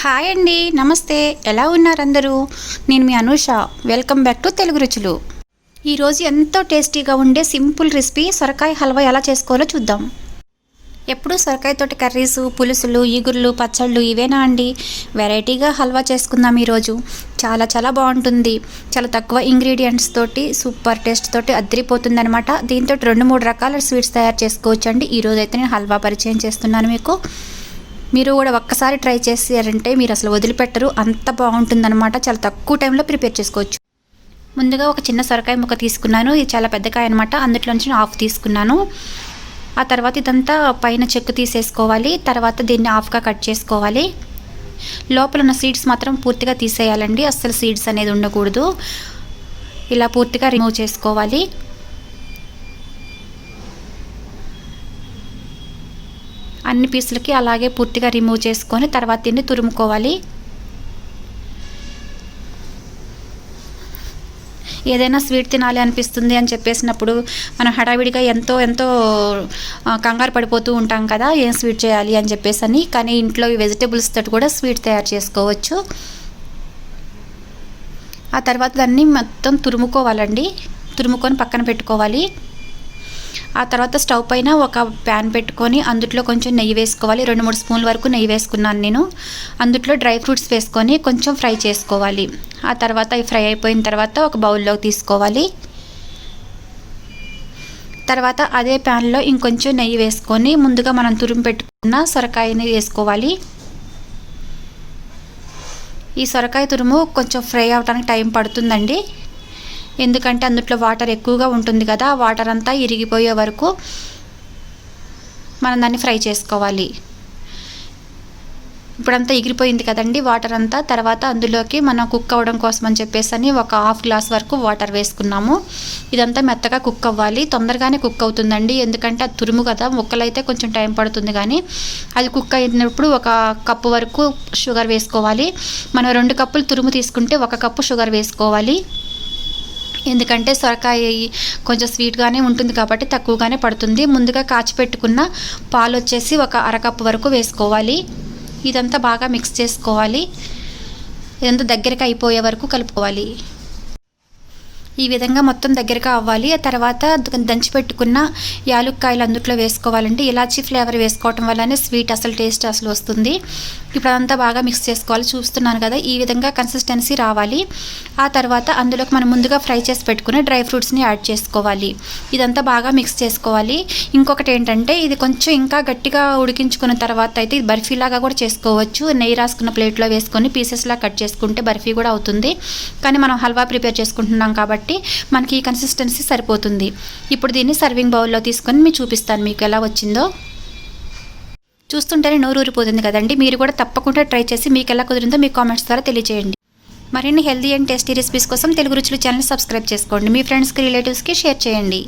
Hi అండి, నమస్తే. ఎలా ఉన్నారు అందరూ? నేను మీ Anusha. Welcome back to Telugu Ruchulu. ఈరోజు ఎంతో టేస్టీగా ఉండే సింపుల్ రెసిపీ సొరకాయ హల్వా ఎలా చేసుకోవాలో చూద్దాం. ఎప్పుడు సొరకాయతోటి కర్రీసు, పులుసులు, ఈగుర్లు, పచ్చళ్ళు ఇవేనా అండి? వెరైటీగా హల్వా చేసుకుందాం ఈరోజు. చాలా బాగుంటుంది. చాలా తక్కువ ఇంగ్రీడియంట్స్ తోటి సూపర్ టేస్ట్ తోటి అద్దరిపోతుంది అనమాట. దీంతో 2-3 రకాల స్వీట్స్ తయారు చేసుకోవచ్చు అండి. ఈరోజు అయితే నేను హల్వా పరిచయం చేస్తున్నాను మీకు. మీరు కూడా ఒక్కసారి ట్రై చేసారంటే మీరు అసలు వదిలిపెట్టరు, అంత బాగుంటుందన్నమాట. చాలా తక్కువ టైంలో ప్రిపేర్ చేసుకోవచ్చు. ముందుగా ఒక చిన్న సొరకాయ ముక్క తీసుకున్నాను. ఇది చాలా పెద్ద కాయ అనమాట. అందులోంచి హాఫ్ తీసుకున్నాను. ఆ తర్వాత ఇదంతా పైన చెక్కు తీసేసుకోవాలి. తర్వాత దీన్ని హాఫ్గా కట్ చేసుకోవాలి. లోపల ఉన్న సీడ్స్ మాత్రం పూర్తిగా తీసేయాలండి. అస్సలు సీడ్స్ అనేది ఉండకూడదు. ఇలా పూర్తిగా రిమూవ్ చేసుకోవాలి. అన్ని పీసులకి అలాగే పూర్తిగా రిమూవ్ చేసుకొని తర్వాత దీన్ని తురుముకోవాలి. ఏదైనా స్వీట్ తినాలి అనిపిస్తుంది అని చెప్పేసినప్పుడు మనం హడావిడిగా ఎంతో కంగారు పడిపోతూ ఉంటాం కదా, ఏం స్వీట్ చేయాలి అని చెప్పేసి. కానీ ఇంట్లో ఈ వెజిటేబుల్స్ తోటి కూడా స్వీట్ తయారు చేసుకోవచ్చు. ఆ తర్వాత దాన్ని మొత్తం తురుముకోవాలండి. తురుముకొని పక్కన పెట్టుకోవాలి. ఆ తర్వాత స్టవ్ పైన ఒక ప్యాన్ పెట్టుకొని అందులో కొంచెం నెయ్యి వేసుకోవాలి. 2-3 స్పూన్ల వరకు నెయ్యి వేసుకున్నాను నేను. అందులో డ్రై ఫ్రూట్స్ వేసుకొని కొంచెం ఫ్రై చేసుకోవాలి. ఆ తర్వాత అవి ఫ్రై అయిపోయిన తర్వాత ఒక బౌల్లోకి తీసుకోవాలి. తర్వాత అదే ప్యాన్లో ఇంకొంచెం నెయ్యి వేసుకొని ముందుగా మనం తురుము పెట్టుకున్న సొరకాయని వేసుకోవాలి. ఈ సొరకాయ తురుము కొంచెం ఫ్రై అవడానికి టైం పడుతుందండి. ఎందుకంటే అందులో వాటర్ ఎక్కువగా ఉంటుంది కదా, వాటర్ అంతా ఇరిగిపోయే వరకు మనం దాన్ని ఫ్రై చేసుకోవాలి. ఇప్పుడంతా ఎగిరిపోయింది కదండి వాటర్ అంతా. తర్వాత అందులోకి మనం కుక్ అవ్వడం కోసం అని చెప్పేసి ఒక హాఫ్ గ్లాస్ వరకు వాటర్ వేసుకున్నాము. ఇదంతా మెత్తగా కుక్ అవ్వాలి. తొందరగానే కుక్ అవుతుందండి, ఎందుకంటే అది తురుము కదా, ముక్కలైతే కొంచెం టైం పడుతుంది. కానీ అది కుక్ అయినప్పుడు 1 కప్పు వరకు షుగర్ వేసుకోవాలి. మనం 2 కప్పులు తురుము తీసుకుంటే 1 కప్పు షుగర్ వేసుకోవాలి. ఎందుకంటే సొరకాయ కొంచెం స్వీట్గానే ఉంటుంది కాబట్టి తక్కువగానే పడుతుంది. ముందుగా కాచిపెట్టుకున్న పాలు వచ్చేసి 1 అరకప్పు వరకు వేసుకోవాలి. ఇదంతా బాగా మిక్స్ చేసుకోవాలి. ఇదంతా దగ్గరికి అయిపోయే వరకు కలుపుకోవాలి. ఈ విధంగా మొత్తం దగ్గరగా అవ్వాలి. ఆ తర్వాత దంచి పెట్టుకున్న యాలుక్కాయలు అందుట్లో వేసుకోవాలంటే ఇలాచీ ఫ్లేవర్ వేసుకోవటం వల్లనే స్వీట్ టేస్ట్ వస్తుంది. ఇప్పుడు అదంతా బాగా మిక్స్ చేసుకోవాలి. చూస్తున్నాను కదా, ఈ విధంగా కన్సిస్టెన్సీ రావాలి. ఆ తర్వాత అందులోకి మనం ముందుగా ఫ్రై చేసి పెట్టుకుని డ్రై ఫ్రూట్స్ని యాడ్ చేసుకోవాలి. ఇదంతా బాగా మిక్స్ చేసుకోవాలి. ఇంకొకటి ఏంటంటే ఇది కొంచెం ఇంకా గట్టిగా ఉడికించుకున్న తర్వాత అయితే ఇది బర్ఫీలాగా కూడా చేసుకోవచ్చు. నెయ్యి రాసుకున్న ప్లేట్లో వేసుకొని పీసెస్లా కట్ చేసుకుంటే బర్ఫీ కూడా అవుతుంది. కానీ మనం హల్వా ప్రిపేర్ చేసుకుంటున్నాం కాబట్టి మనకి ఈ కన్సిస్టెన్సీ సరిపోతుంది. ఇప్పుడు దీన్ని సర్వింగ్ బౌల్లో తీసుకొని మీకు చూపిస్తాను మీకు ఎలా వచ్చిందో. చూస్తుంటేనే నోరు ఊరిపోతుంది కదండి. మీరు కూడా తప్పకుండా ట్రై చేసి మీకు ఎలా కుదిరిందో మీ కామెంట్స్ ద్వారా తెలియజేయండి. మరిన్ని హెల్దీ అండ్ టేస్టీ రెసిపీస్ కోసం తెలుగు రుచులు ఛానల్ సబ్స్క్రైబ్ చేసుకోండి. మీ ఫ్రెండ్స్కి, రిలేటివ్స్కి షేర్ చేయండి.